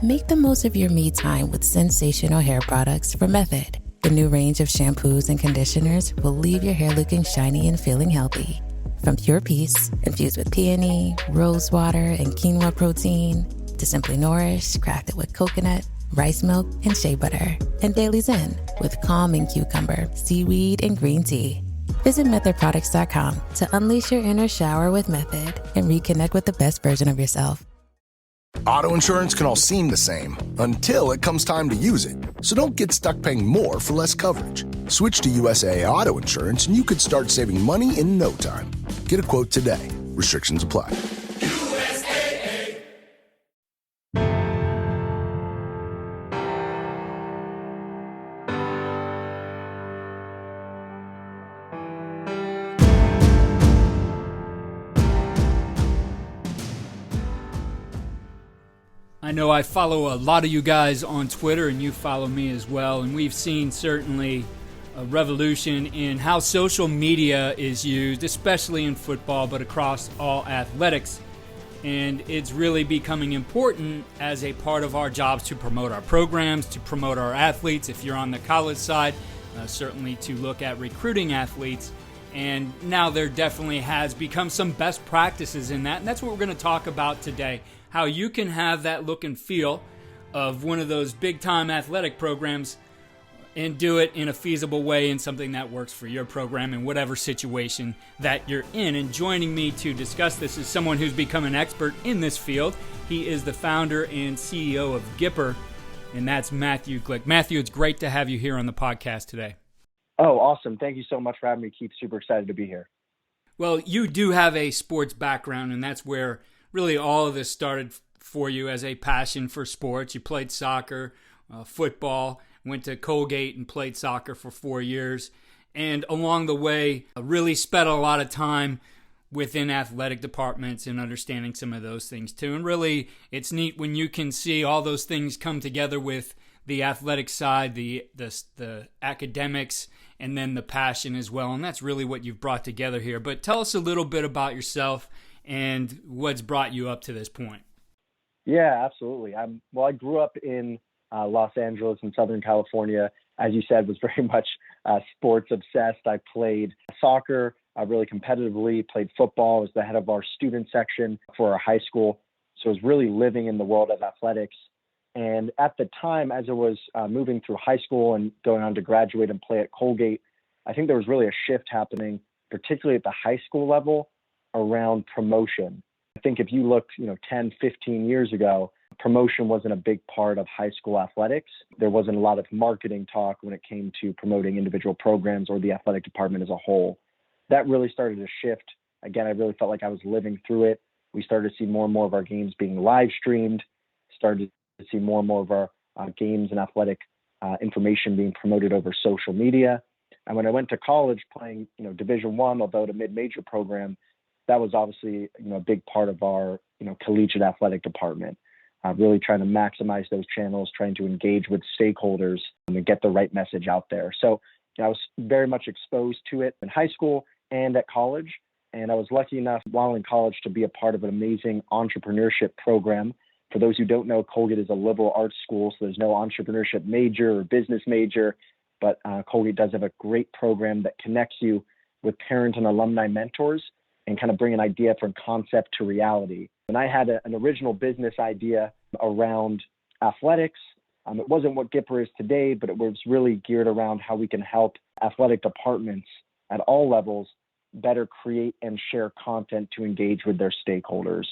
Make the most of your me time with sensational hair products from Method. The new range of shampoos and conditioners will leave your hair looking shiny and feeling healthy. From Pure Peace, infused with peony, rose water, and quinoa protein, to Simply Nourish, crafted with coconut, rice milk, and shea butter, and Daily Zen with calming cucumber, seaweed, and green tea. Visit methodproducts.com to unleash your inner shower with Method and reconnect with the best version of yourself. Auto insurance can all seem the same until it comes time to use it. So don't get stuck paying more for less coverage. Switch to USAA Auto Insurance and you could start saving money in no time. Get a quote today. Restrictions apply. USAA. I know I follow a lot of you guys on Twitter, and you follow me as well, and we've seen certainly a revolution in how social media is used, especially in football, but across all athletics. And it's really becoming important as a part of our jobs to promote our programs, to promote our athletes. If you're on the college side, certainly to look at recruiting athletes. And now there definitely has become some best practices in that, and that's what we're going to talk about today. How you can have that look and feel of one of those big-time athletic programs and do it in a feasible way and something that works for your program in whatever situation that you're in. And joining me to discuss this is someone who's become an expert in this field. He is the founder and CEO of Gipper, and that's Matthew Glick. Matthew, it's great to have you here on the podcast today. Oh, awesome. Thank you so much for having me, Keith. Super excited to be here. Well, you do have a sports background, and that's where really all of this started for you as a passion for sports. You played soccer, football, went to Colgate and played soccer for 4 years. And along the way, really spent a lot of time within athletic departments and understanding some of those things too. And really, it's neat when you can see all those things come together with the athletic side, the academics, and then the passion as well. And that's really what you've brought together here. But tell us a little bit about yourself and what's brought you up to this point. Yeah, absolutely. I grew up in Los Angeles in Southern California. As you said, was very much sports obsessed. I played soccer really competitively, played football, was the head of our student section for our high school. So I was really living in the world of athletics. And at the time, as I was moving through high school and going on to graduate and play at Colgate, I think there was really a shift happening, particularly at the high school level, around promotion. I think if you looked, 10, 15 years ago, promotion wasn't a big part of high school athletics. There wasn't a lot of marketing talk when it came to promoting individual programs or the athletic department as a whole. That really started to shift. Again, I really felt like I was living through it. We started to see more and more of our games being live streamed, started to see more and more of our games and athletic information being promoted over social media. And when I went to college playing, Division I, although at a mid-major program, that was obviously, a big part of our, collegiate athletic department, really trying to maximize those channels, trying to engage with stakeholders and get the right message out there. So I was very much exposed to it in high school and at college. And I was lucky enough while in college to be a part of an amazing entrepreneurship program. For those who don't know, Colgate is a liberal arts school, so there's no entrepreneurship major or business major, but Colgate does have a great program that connects you with parent and alumni mentors and kind of bring an idea from concept to reality. And I had an original business idea around athletics. It wasn't what Gipper is today, but it was really geared around how we can help athletic departments at all levels better create and share content to engage with their stakeholders.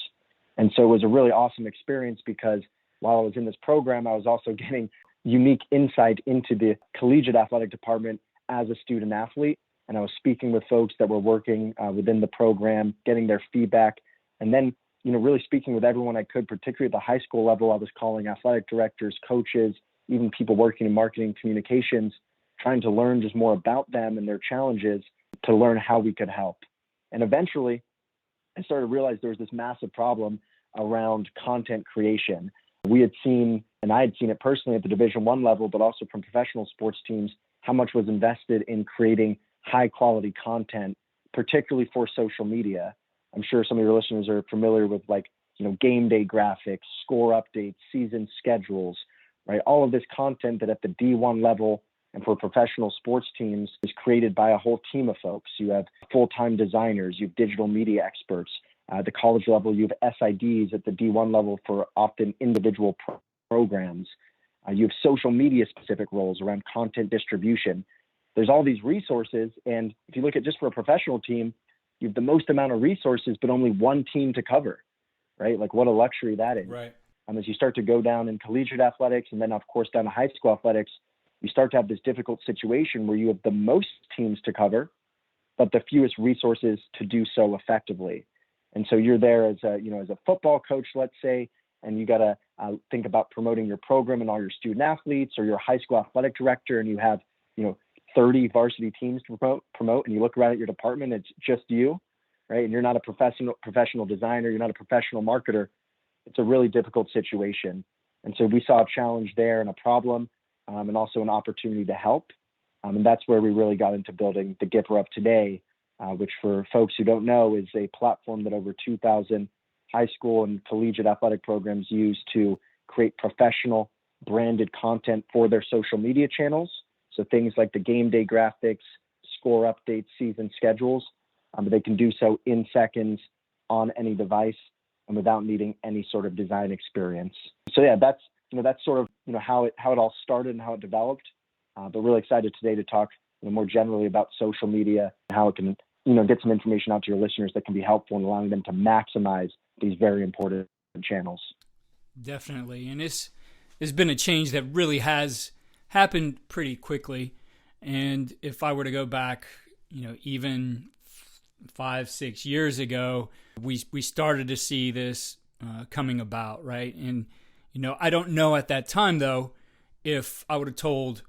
And so it was a really awesome experience because while I was in this program, I was also getting unique insight into the collegiate athletic department as a student athlete. And I was speaking with folks that were working within the program, getting their feedback, and then, really speaking with everyone I could, particularly at the high school level. I was calling athletic directors, coaches, even people working in marketing communications, trying to learn just more about them and their challenges to learn how we could help. And eventually, I started to realize there was this massive problem around content creation. We had seen, and I had seen it personally at the Division I level, but also from professional sports teams, how much was invested in creating high quality content, particularly for social media. I'm sure some of your listeners are familiar with game day graphics, score updates, season schedules, right? All of this content that at the D1 level and for professional sports teams is created by a whole team of folks. You have full-time designers, you have digital media experts. At the college level, you have SIDs at the D1 level for often individual programs. You have social media specific roles around content distribution. There's all these resources. And if you look at just for a professional team, you have the most amount of resources, but only one team to cover, right? Like what a luxury that is. Right. As you start to go down in collegiate athletics and then of course down to high school athletics, you start to have this difficult situation where you have the most teams to cover, but the fewest resources to do so effectively. And so you're there as a football coach, let's say, and you got to think about promoting your program and all your student athletes, or you're a high school athletic director and you have, 30 varsity teams to promote, and you look around at your department, it's just you, right? And you're not a professional designer, you're not a professional marketer. It's a really difficult situation. And so we saw a challenge there and a problem, and also an opportunity to help. And that's where we really got into building the Gipper of today, which for folks who don't know is a platform that over 2,000 high school and collegiate athletic programs use to create professional branded content for their social media channels. So things like the game day graphics, score updates, season schedules, they can do so in seconds on any device and without needing any sort of design experience. So yeah, that's sort of how it all started and how it developed. But really excited today to talk more generally about social media and how it can get some information out to your listeners that can be helpful in allowing them to maximize these very important channels. Definitely, and this has been a change that really has happened pretty quickly. And if I were to go back, even 5-6 years ago, we started to see this coming about, right? And I don't know at that time though if I would have told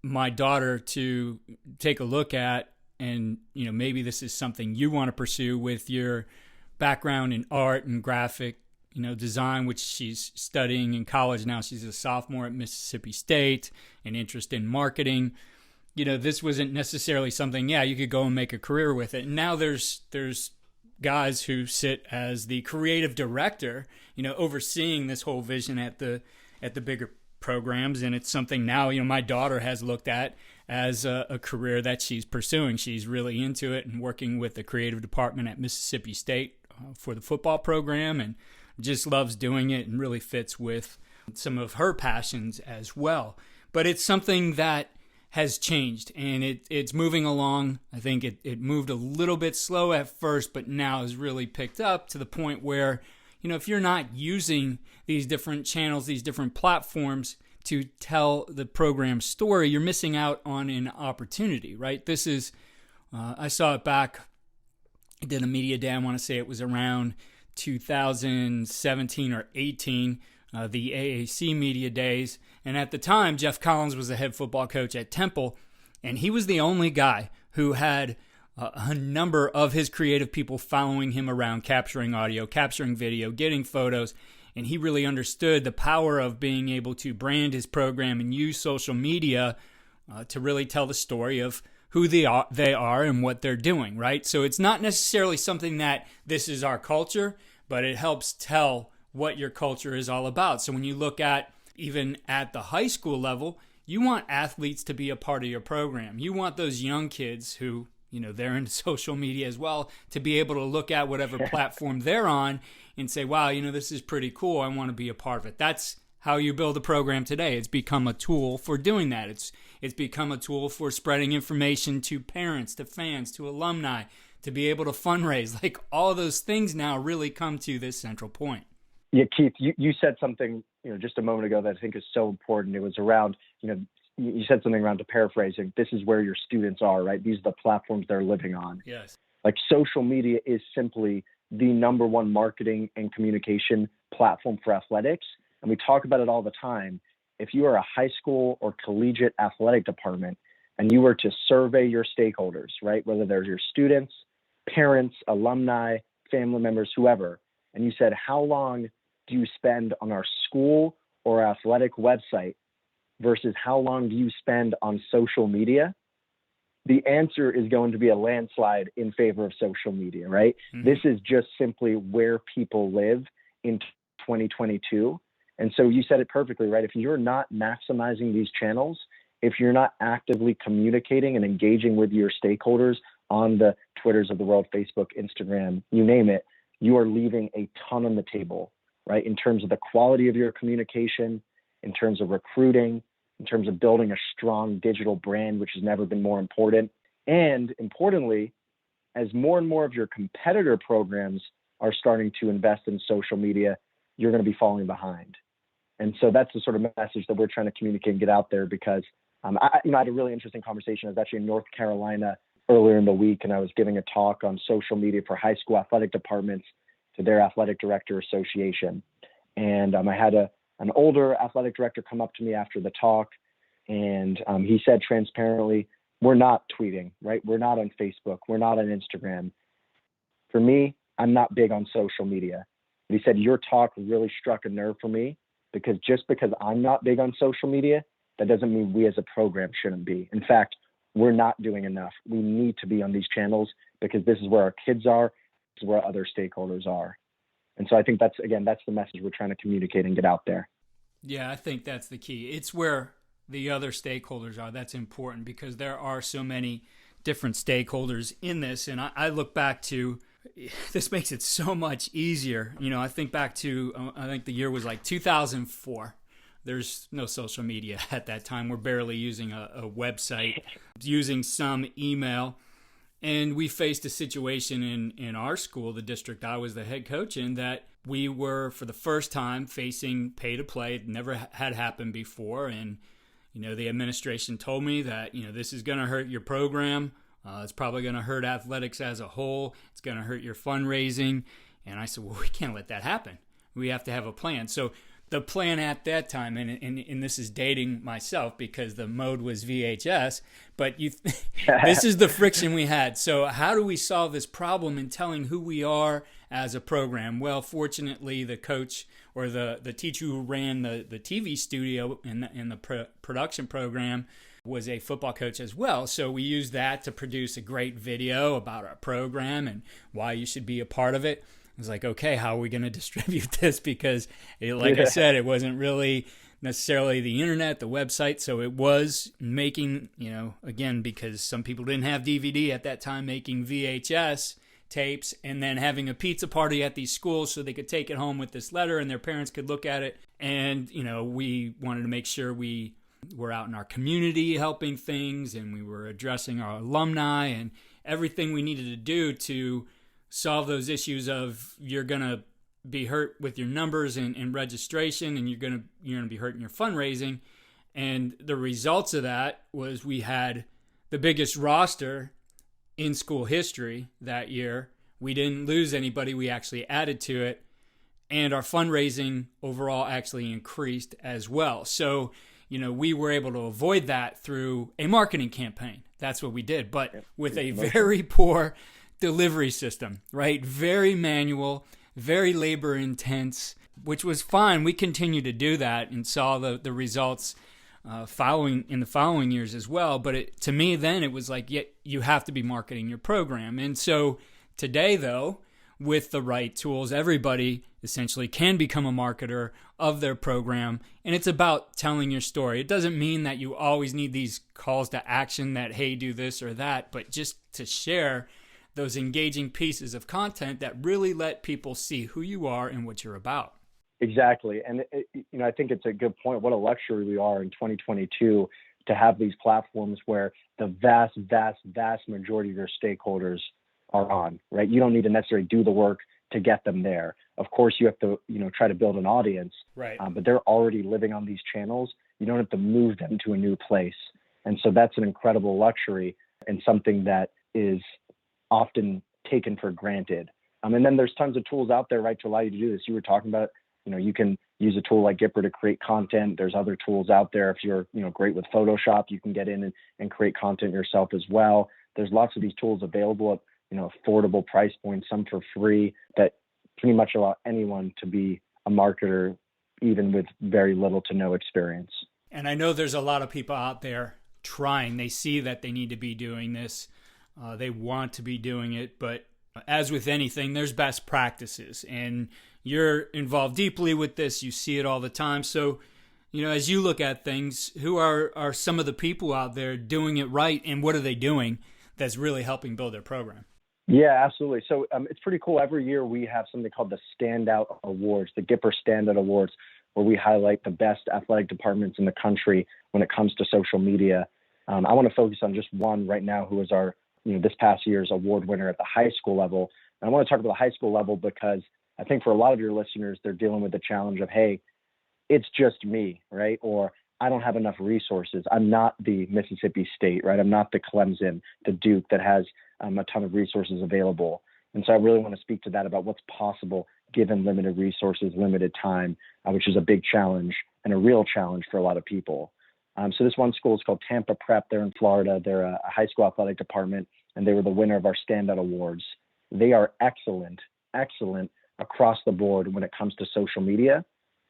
my daughter to take a look at, and maybe this is something you want to pursue with your background in art and graphic design, which she's studying in college now. She's a sophomore at Mississippi State, an interest in marketing. This wasn't necessarily something, you could go and make a career with it. And now there's guys who sit as the creative director, overseeing this whole vision at the bigger programs. And it's something now, my daughter has looked at as a career that she's pursuing. She's really into it and working with the creative department at Mississippi State for the football program, and just loves doing it and really fits with some of her passions as well. But it's something that has changed, and it's moving along. I think it moved a little bit slow at first, but now has really picked up to the point where, if you're not using these different channels, these different platforms to tell the program story, you're missing out on an opportunity, right? This is, I saw it back, I did a media day, I want to say it was around 2017 or 18, the AAC media days. And at the time, Jeff Collins was the head football coach at Temple, and he was the only guy who had a number of his creative people following him around, capturing audio, capturing video, getting photos. And he really understood the power of being able to brand his program and use social media to really tell the story of who they are and what they're doing, right? So it's not necessarily something that this is our culture, but it helps tell what your culture is all about. So when you look at, even at the high school level, you want athletes to be a part of your program. You want those young kids who, they're into social media as well, to be able to look at whatever platform they're on and say, wow, this is pretty cool. I want to be a part of it. That's how you build a program today. It's become a tool for doing that. It's become a tool for spreading information to parents, to fans, to alumni, to be able to fundraise. Like, all those things now really come to this central point. Yeah, Keith, you said something, just a moment ago that I think is so important. It was around, you said something around, to paraphrasing, this is where your students are, right? These are the platforms they're living on. Yes. Like, social media is simply the number one marketing and communication platform for athletics. And we talk about it all the time. If you are a high school or collegiate athletic department and you were to survey your stakeholders, right, whether they're your students, parents, alumni, family members, whoever, and you said, how long do you spend on our school or athletic website versus how long do you spend on social media? the answer is going to be a landslide in favor of social media, right? Mm-hmm. This is just simply where people live in 2022. And so you said it perfectly, right? If you're not maximizing these channels, if you're not actively communicating and engaging with your stakeholders on the Twitters of the world, Facebook, Instagram, you name it, you are leaving a ton on the table, right? In terms of the quality of your communication, in terms of recruiting, in terms of building a strong digital brand, which has never been more important. And importantly, as more and more of your competitor programs are starting to invest in social media, you're going to be falling behind. And so that's the sort of message that we're trying to communicate and get out there, because I had a really interesting conversation. I was actually in North Carolina earlier in the week, and I was giving a talk on social media for high school athletic departments to their athletic director association. And I had an older athletic director come up to me after the talk, and he said transparently, we're not tweeting, right? We're not on Facebook. We're not on Instagram. For me, I'm not big on social media. But he said, your talk really struck a nerve for me, because just because I'm not big on social media, that doesn't mean we as a program shouldn't be. In fact, we're not doing enough. We need to be on these channels, because this is where our kids are, this is where other stakeholders are. And so I think that's the message we're trying to communicate and get out there. Yeah, I think that's the key. It's where the other stakeholders are. That's important, because there are so many different stakeholders in this. And I look back to, this makes it so much easier. I think back to, I think the year was like 2004. There's no social media at that time. We're barely using a website, using some email. And we faced a situation in our school, the district I was the head coach in, that we were, for the first time, facing pay to play. It never had happened before. And, the administration told me that, this is going to hurt your program. It's probably going to hurt athletics as a whole. It's going to hurt your fundraising. And I said, well, we can't let that happen. We have to have a plan. So the plan at that time, and this is dating myself because the mode was VHS, but this is the friction we had. So how do we solve this problem in telling who we are as a program? Well, fortunately, the coach or the teacher who ran the TV studio in the production program was a football coach as well. So we used that to produce a great video about our program and why you should be a part of it. I was like, okay, how are we going to distribute this? Because, I said, it wasn't really necessarily the internet, the website. So it was making, again, because some people didn't have DVD at that time, making VHS tapes and then having a pizza party at these schools so they could take it home with this letter and their parents could look at it. And, we wanted to make sure we were out in our community helping things, and we were addressing our alumni and everything we needed to do to solve those issues of you're going to be hurt with your numbers and registration, and you're going to be hurt in your fundraising. And the results of that was we had the biggest roster in school history that year. We didn't lose anybody. We actually added to it. And our fundraising overall actually increased as well. So, we were able to avoid that through a marketing campaign. That's what we did. But with a very poor delivery system, right? Very manual, very labor intense, which was fine. We continued to do that and saw the results in the following years as well. But to me, then it was like, you have to be marketing your program. And so today, though, with the right tools, everybody essentially can become a marketer of their program. And it's about telling your story. It doesn't mean that you always need these calls to action that, hey, do this or that, but just to share those engaging pieces of content that really let people see who you are and what you're about. Exactly. And, I think it's a good point. What a luxury we are in 2022 to have these platforms where the vast, vast, vast majority of your stakeholders are on, right? You don't need to necessarily do the work to get them there. Of course, you have to, try to build an audience, right? But they're already living on these channels. You don't have to move them to a new place. And so that's an incredible luxury and something that is often taken for granted. And then there's tons of tools out there, right, to allow you to do this. You were talking about, you can use a tool like Gipper to create content. There's other tools out there. If you're, great with Photoshop, you can get in and create content yourself as well. There's lots of these tools available at, affordable price points, some for free, that pretty much allow anyone to be a marketer, even with very little to no experience. And I know there's a lot of people out there trying. They see that they need to be doing this. They want to be doing it. But as with anything, there's best practices. And you're involved deeply with this. You see it all the time. So, as you look at things, who are some of the people out there doing it right, and what are they doing that's really helping build their program? Yeah, absolutely. So it's pretty cool. Every year we have something called the Standout Awards, the Gipper Standout Awards, where we highlight the best athletic departments in the country when it comes to social media. I want to focus on just one right now, who is our, this past year's award winner at the high school level. And I want to talk about the high school level because I think for a lot of your listeners, they're dealing with the challenge of, hey, it's just me, right? Or I don't have enough resources. I'm not the Mississippi State, right? I'm not the Clemson, the Duke that has a ton of resources available. And so I really want to speak to that about what's possible given limited resources, limited time, which is a big challenge and a real challenge for a lot of people. So this one school is called Tampa Prep. They're in Florida. They're a high school athletic department, and they were the winner of our Standout Awards. They are excellent across the board when it comes to social media.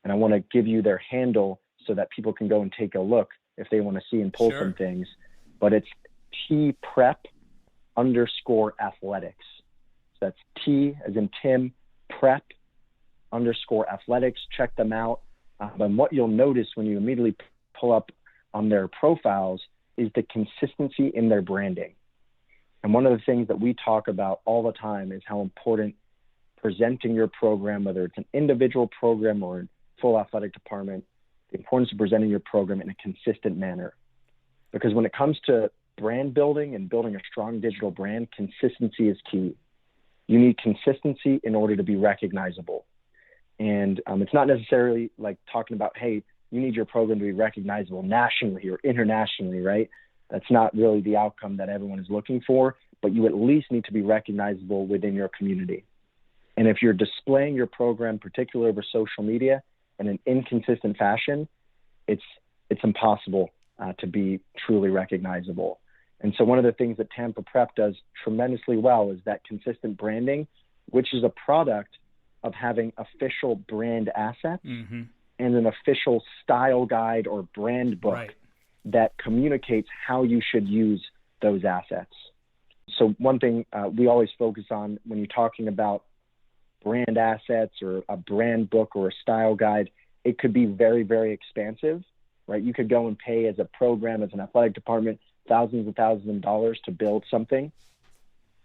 And I want to give you their handle so that people can go and take a look if they want to see and pull some things. But it's tprep_athletics. So that's T as in Tim, prep_athletics. Check them out. And what you'll notice when you immediately pull up on their profiles is the consistency in their branding. And one of the things that we talk about all the time is how important presenting your program, whether it's an individual program or a full athletic department, the importance of presenting your program in a consistent manner. Because when it comes to brand building and building a strong digital brand, consistency is key. You need consistency in order to be recognizable. And it's not necessarily like talking about, hey, you need your program to be recognizable nationally or internationally, right? That's not really the outcome that everyone is looking for, but you at least need to be recognizable within your community. And if you're displaying your program, particularly over social media, in an inconsistent fashion, it's impossible to be truly recognizable. And so one of the things that Tampa Prep does tremendously well is that consistent branding, which is a product of having official brand assets and an official style guide or brand book that communicates how you should use those assets. So one thing we always focus on when you're talking about brand assets or a brand book or a style guide, it could be very, very expansive, right? You could go and pay as a program, as an athletic department, thousands and thousands of dollars to build something.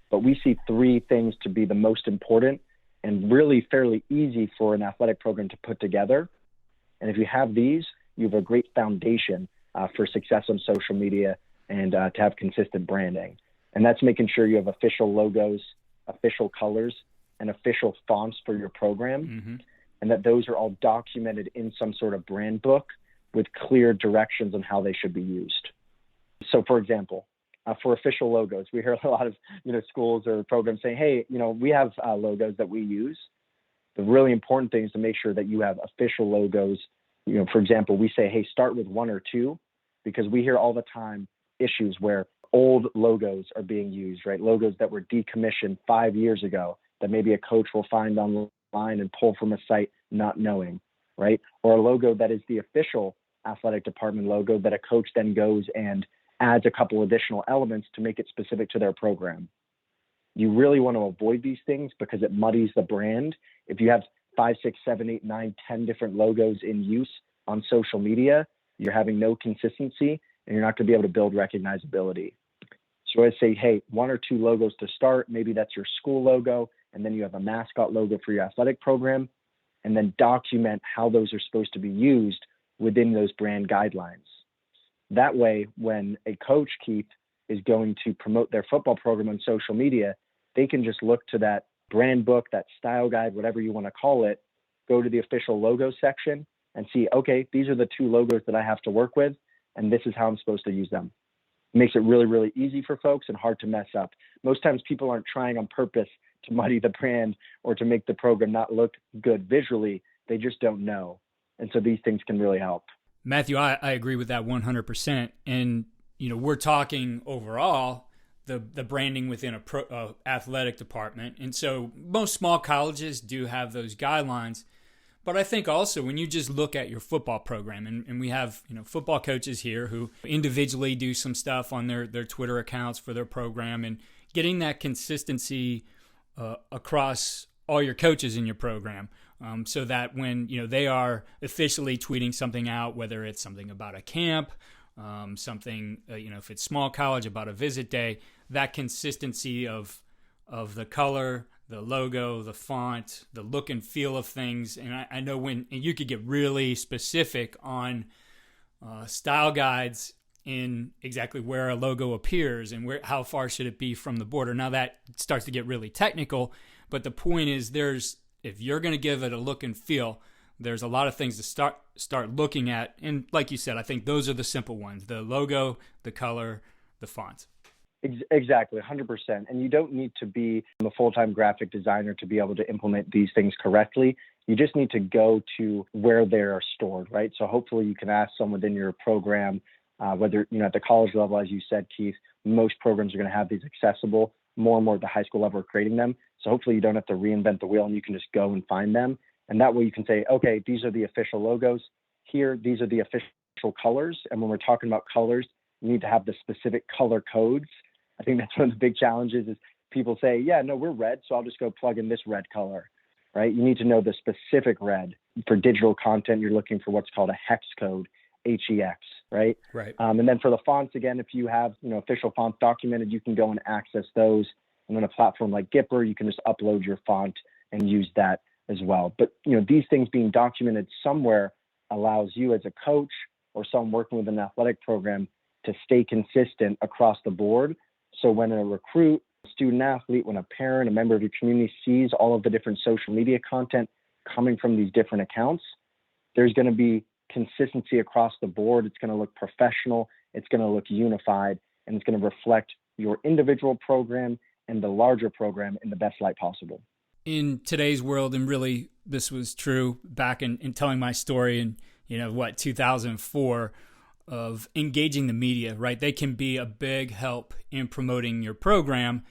But we see three things to be the most important and really fairly easy for an athletic program to put together. And if you have these, you have a great foundation for success on social media and to have consistent branding. And that's making sure you have official logos, official colors, and official fonts for your program, and that those are all documented in some sort of brand book with clear directions on how they should be used. So, for example, for official logos, we hear a lot of schools or programs saying, hey, we have logos that we use. The really important thing is to make sure that you have official logos. For example, we say, hey, start with one or two, because we hear all the time issues where old logos are being used, right? Logos that were decommissioned 5 years ago that maybe a coach will find online and pull from a site not knowing, right? Or a logo that is the official athletic department logo that a coach then goes and adds a couple additional elements to make it specific to their program. You really want to avoid these things because it muddies the brand. If you have 5, 6, 7, 8, 9, 10 different logos in use on social media, you're having no consistency and you're not going to be able to build recognizability. So I say, hey, one or two logos to start. Maybe that's your school logo, and then you have a mascot logo for your athletic program, and then document how those are supposed to be used within those brand guidelines. That way, when a coach, Keith, is going to promote their football program on social media, they can just look to that brand book, that style guide, whatever you want to call it, go to the official logo section and see, okay, these are the two logos that I have to work with, and this is how I'm supposed to use them. It makes it really, really easy for folks and hard to mess up. Most times people aren't trying on purpose to muddy the brand or to make the program not look good visually. They just don't know. And so these things can really help. Matthew, I agree with that 100%. And, we're talking overall the branding within a athletic department. And so most small colleges do have those guidelines. But I think also when you just look at your football program, and we have football coaches here who individually do some stuff on their Twitter accounts for their program, and getting that consistency across all your coaches in your program, so that when they are officially tweeting something out, whether it's something about a camp, something if it's small college about a visit day, that consistency of the color, the logo, the font, the look and feel of things. And I know when you could get really specific on style guides in exactly where a logo appears and how far should it be from the border. Now that starts to get really technical, but the point is if you're going to give it a look and feel, there's a lot of things to start looking at. And like you said, I think those are the simple ones: the logo, the color, the font. Exactly, 100%. And you don't need to be a full-time graphic designer to be able to implement these things correctly. You just need to go to where they're stored, right? So hopefully you can ask someone within your program, whether, at the college level, as you said, Keith, most programs are going to have these accessible. More and more at the high school level are creating them. So hopefully you don't have to reinvent the wheel and you can just go and find them. And that way you can say, okay, these are the official logos. Here, these are the official colors. And when we're talking about colors, you need to have the specific color codes. I think that's one of the big challenges is people say, yeah, no, we're red, so I'll just go plug in this red color, right? You need to know the specific red. For digital content, you're looking for what's called a hex code, HEX, right? Right. And then for the fonts, again, if you have official fonts documented, you can go and access those. And on a platform like Gipper, you can just upload your font and use that as well. But these things being documented somewhere allows you as a coach or someone working with an athletic program to stay consistent across the board. So when a recruit, student athlete, when a parent, a member of your community sees all of the different social media content coming from these different accounts, there's going to be consistency across the board. It's going to look professional. It's going to look unified, and it's going to reflect your individual program and the larger program in the best light possible. In today's world, and really this was true back in telling my story in 2004, of engaging the media, right? They can be a big help in promoting your program.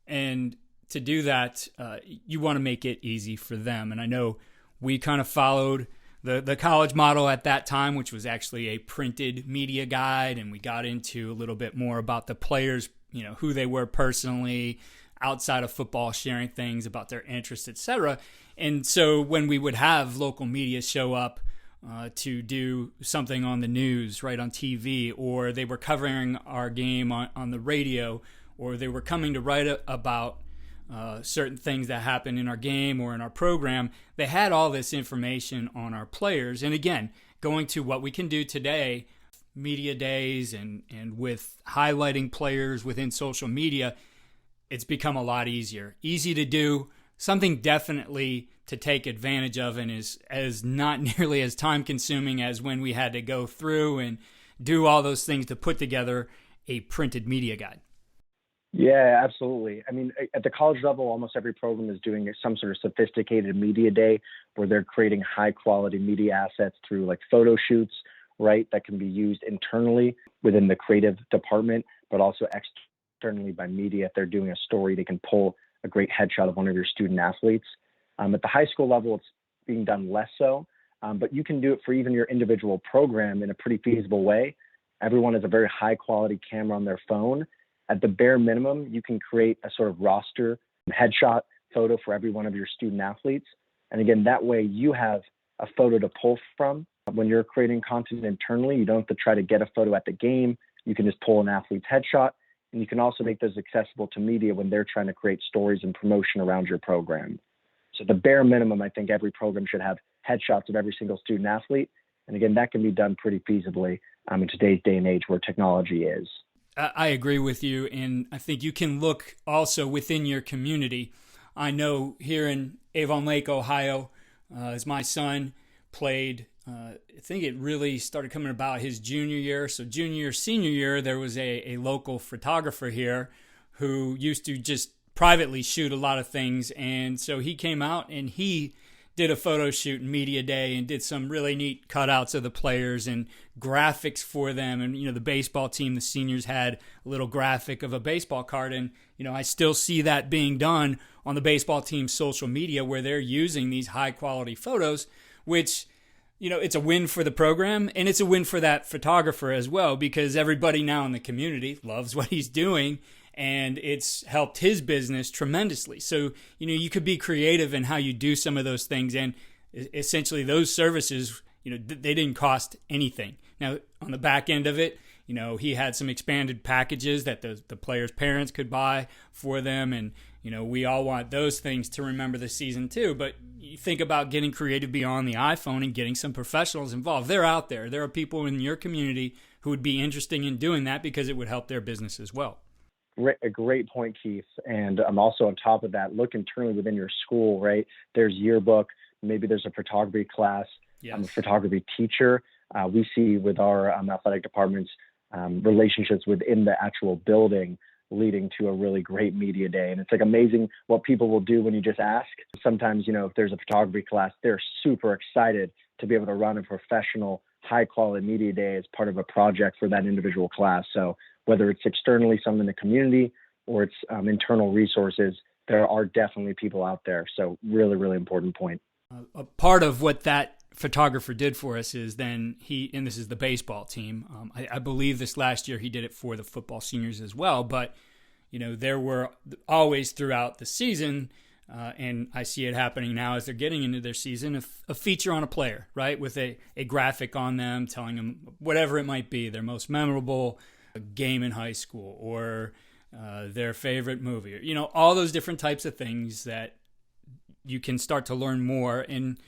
And to do that, you want to make it easy for them. And I know we kind of followed the college model at that time, which was actually a printed media guide. And we got into a little bit more about the players, who they were personally, outside of football, sharing things about their interests, etc. And so when we would have local media show up to do something on the news, right, on TV, or they were covering our game on the radio, or they were coming to write about certain things that happened in our game or in our program, they had all this information on our players. And again, going to what we can do today, media days and with highlighting players within social media, it's become a lot easier. Easy to do, something definitely to take advantage of, and is not nearly as time consuming as when we had to go through and do all those things to put together a printed media guide. Yeah, absolutely. I mean, at the college level, almost every program is doing some sort of sophisticated media day where they're creating high quality media assets through like photo shoots, right? That can be used internally within the creative department, but also externally by media. If they're doing a story, they can pull a great headshot of one of your student athletes. At the high school level, it's being done less so, but you can do it for even your individual program in a pretty feasible way. Everyone has a very high quality camera on their phone. At the bare minimum, you can create a sort of roster headshot photo for every one of your student athletes. And again, that way you have a photo to pull from. When you're creating content internally, you don't have to try to get a photo at the game. You can just pull an athlete's headshot, and you can also make those accessible to media when they're trying to create stories and promotion around your program. So the bare minimum, I think every program should have headshots of every single student athlete. And again, that can be done pretty feasibly in today's day and age where technology is. I agree with you. And I think you can look also within your community. I know here in Avon Lake, Ohio, as my son played, I think it really started coming about his junior year. So junior year, senior year, there was a local photographer here who used to just privately shoot a lot of things. And so he came out and he did a photo shoot and media day and did some really neat cutouts of the players and graphics for them. And, the baseball team, the seniors had a little graphic of a baseball card. And, I still see that being done on the baseball team's social media where they're using these high quality photos, which, it's a win for the program and it's a win for that photographer as well, because everybody now in the community loves what he's doing and it's helped his business tremendously. So, you could be creative in how you do some of those things, and essentially those services, they didn't cost anything. Now, on the back end of it, he had some expanded packages that the players' parents could buy for them. And, we all want those things to remember the season too. But you think about getting creative beyond the iPhone and getting some professionals involved. They're out there. There are people in your community who would be interested in doing that because it would help their business as well. A great point, Keith. And also on top of that, look internally within your school, right? There's yearbook. Maybe there's a photography class. Yes. I'm a photography teacher. We see with our athletic departments, relationships within the actual building leading to a really great media day. And it's like amazing what people will do when you just ask. Sometimes, if there's a photography class, they're super excited to be able to run a professional, high quality media day as part of a project for that individual class. So whether it's externally, some in the community, or it's internal resources, there are definitely people out there. So really, really important point. A part of what that photographer did for us is then and this is the baseball team. I believe this last year he did it for the football seniors as well. But, there were always throughout the season, and I see it happening now as they're getting into their season, a feature on a player, right? With a graphic on them telling them whatever it might be, their most memorable game in high school or their favorite movie, all those different types of things that you can start to learn more. And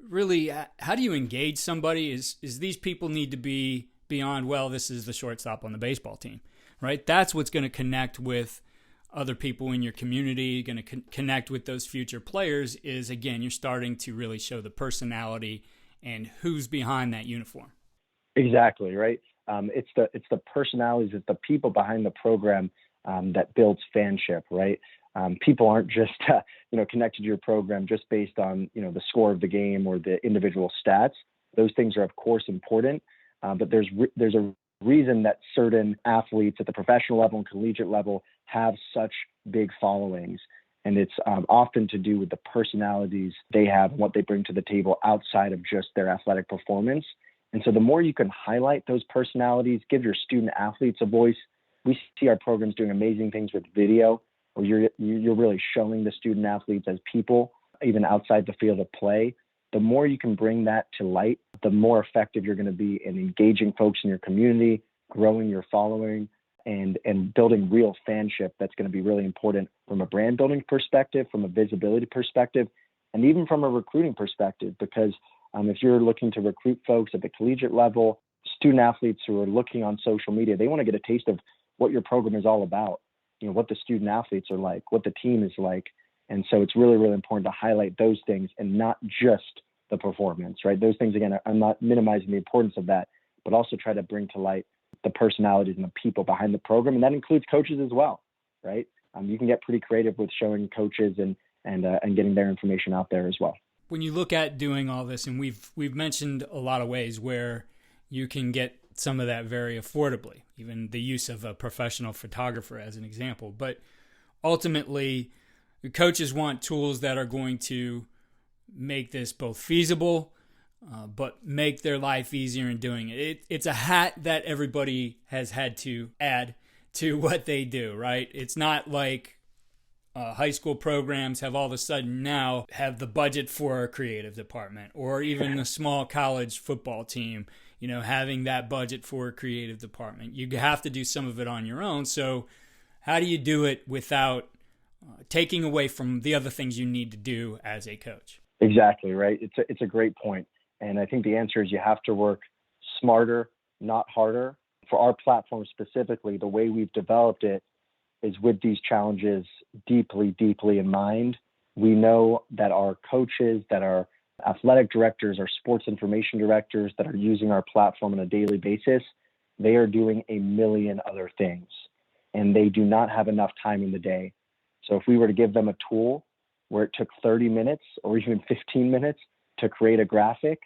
really, how do you engage somebody? Is these people need to be beyond, well, this is the shortstop on the baseball team, right? That's what's going to connect with other people in your community, going to connect with those future players is, again, you're starting to really show the personality and who's behind that uniform. Exactly, right? It's the personalities, it's the people behind the program that builds fanship, right? People aren't just connected to your program just based on the score of the game or the individual stats. Those things are of course important, but there's a reason that certain athletes at the professional level and collegiate level have such big followings, and it's often to do with the personalities they have and what they bring to the table outside of just their athletic performance. And so the more you can highlight those personalities, give your student athletes a voice. We see our programs doing amazing things with video, where you're really showing the student athletes as people, even outside the field of play. The more you can bring that to light, the more effective you're going to be in engaging folks in your community, growing your following, and building real fanship. That's going to be really important from a brand building perspective, from a visibility perspective, and even from a recruiting perspective. Because if you're looking to recruit folks at the collegiate level, student athletes who are looking on social media, they want to get a taste of what your program is all about. What the student athletes are like, what the team is like. And so it's really, really important to highlight those things and not just the performance, right? Those things, again, I'm not minimizing the importance of that, but also try to bring to light the personalities and the people behind the program. And that includes coaches as well, right? You can get pretty creative with showing coaches and getting their information out there as well. When you look at doing all this, and we've mentioned a lot of ways where you can get some of that very affordably, even the use of a professional photographer as an example. But ultimately, the coaches want tools that are going to make this both feasible, but make their life easier in doing it. It's a hat that everybody has had to add to what they do, right? It's not like high school programs have all of a sudden now have the budget for a creative department, or even a small college football team, having that budget for a creative department. You have to do some of it on your own. So how do you do it without taking away from the other things you need to do as a coach? Exactly, right. It's a great point. And I think the answer is you have to work smarter, not harder. For our platform specifically, the way we've developed it is with these challenges deeply, deeply in mind. We know that our coaches, that our athletic directors, our sports information directors that are using our platform on a daily basis, they are doing a million other things, and they do not have enough time in the day. So if we were to give them a tool where it took 30 minutes or even 15 minutes to create a graphic,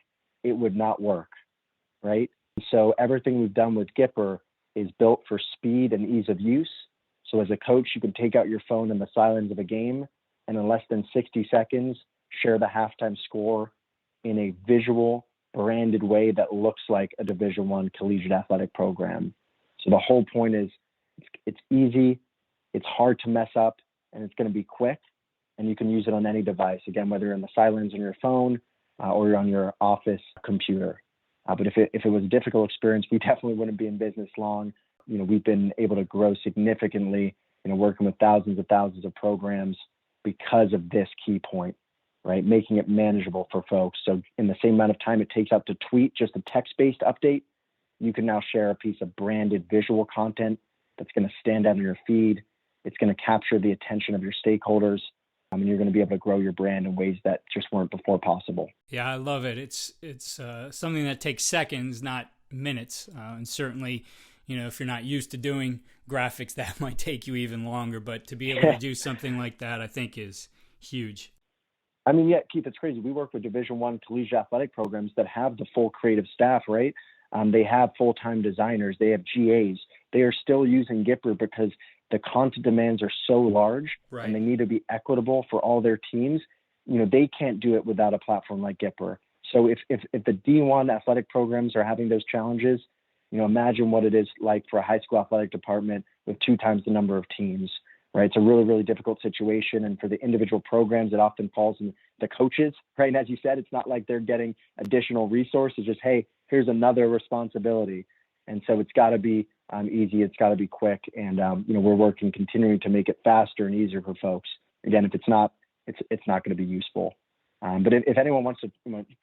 it would not work, right? So everything we've done with Gipper is built for speed and ease of use. So as a coach, you can take out your phone in the silence of a game and in less than 60 seconds, share the halftime score, in a visual, branded way that looks like a Division I collegiate athletic program. So the whole point is it's easy, it's hard to mess up, and it's going to be quick, and you can use it on any device. Again, whether you're in the silence on your phone or you're on your office computer. But if it was a difficult experience, we definitely wouldn't be in business long. We've been able to grow significantly, working with thousands of programs because of this key point, right? Making it manageable for folks. So in the same amount of time it takes out to tweet just a text-based update, you can now share a piece of branded visual content that's going to stand out in your feed. It's going to capture the attention of your stakeholders. And you're going to be able to grow your brand in ways that just weren't before possible. Yeah, I love it. It's something that takes seconds, not minutes. And certainly, if you're not used to doing graphics, that might take you even longer. But to be able to do something like that, I think is huge. I mean, yeah, Keith, it's crazy. We work with Division I collegiate athletic programs that have the full creative staff, right? They have full-time designers. They have GAs. They are still using Gipper because the content demands are so large, right, and they need to be equitable for all their teams. They can't do it without a platform like Gipper. So if the D1 athletic programs are having those challenges, imagine what it is like for a high school athletic department with 2 times the number of teams, right? It's a really, really difficult situation. And for the individual programs, it often falls on the coaches, right? And as you said, it's not like they're getting additional resources, just, hey, here's another responsibility. And so it's got to be easy. It's got to be quick. And, we're working, continuing to make it faster and easier for folks. Again, if it's not, it's not going to be useful. But if anyone wants to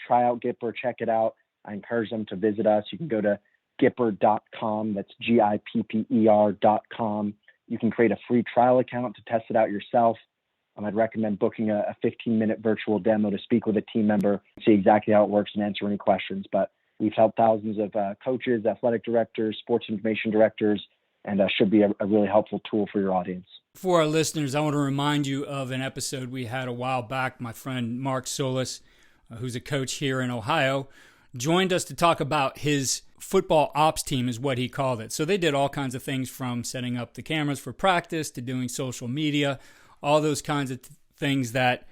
try out Gipper, check it out, I encourage them to visit us. You can go to Gipper.com. That's Gipper.com. You can create a free trial account to test it out yourself. I'd recommend booking a 15-minute virtual demo to speak with a team member, see exactly how it works and answer any questions. But we've helped thousands of coaches, athletic directors, sports information directors, and should be a really helpful tool for your audience. For our listeners, I want to remind you of an episode we had a while back. My friend Mark Solis, who's a coach here in Ohio, joined us to talk about his football ops team, is what he called it. So they did all kinds of things, from setting up the cameras for practice to doing social media, all those kinds of things that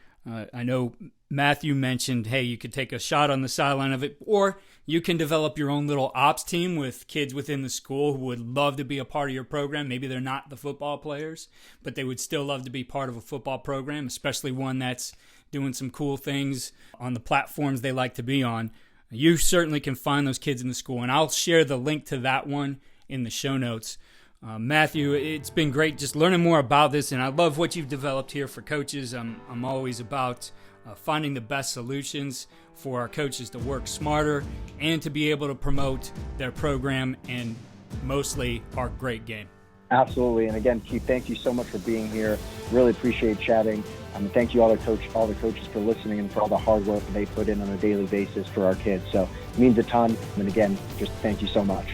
I know Matthew mentioned. Hey, you could take a shot on the sideline of it, or you can develop your own little ops team with kids within the school who would love to be a part of your program. Maybe they're not the football players, but they would still love to be part of a football program, especially one that's doing some cool things on the platforms they like to be on. You certainly can find those kids in the school, and I'll share the link to that one in the show notes. Matthew, it's been great just learning more about this, and I love what you've developed here for coaches. I'm always about finding the best solutions for our coaches to work smarter and to be able to promote their program and mostly our great game. Absolutely. And again, Keith, thank you so much for being here. Really appreciate chatting. Thank you all the coaches for listening and for all the hard work that they put in on a daily basis for our kids. So it means a ton. And again, just thank you so much.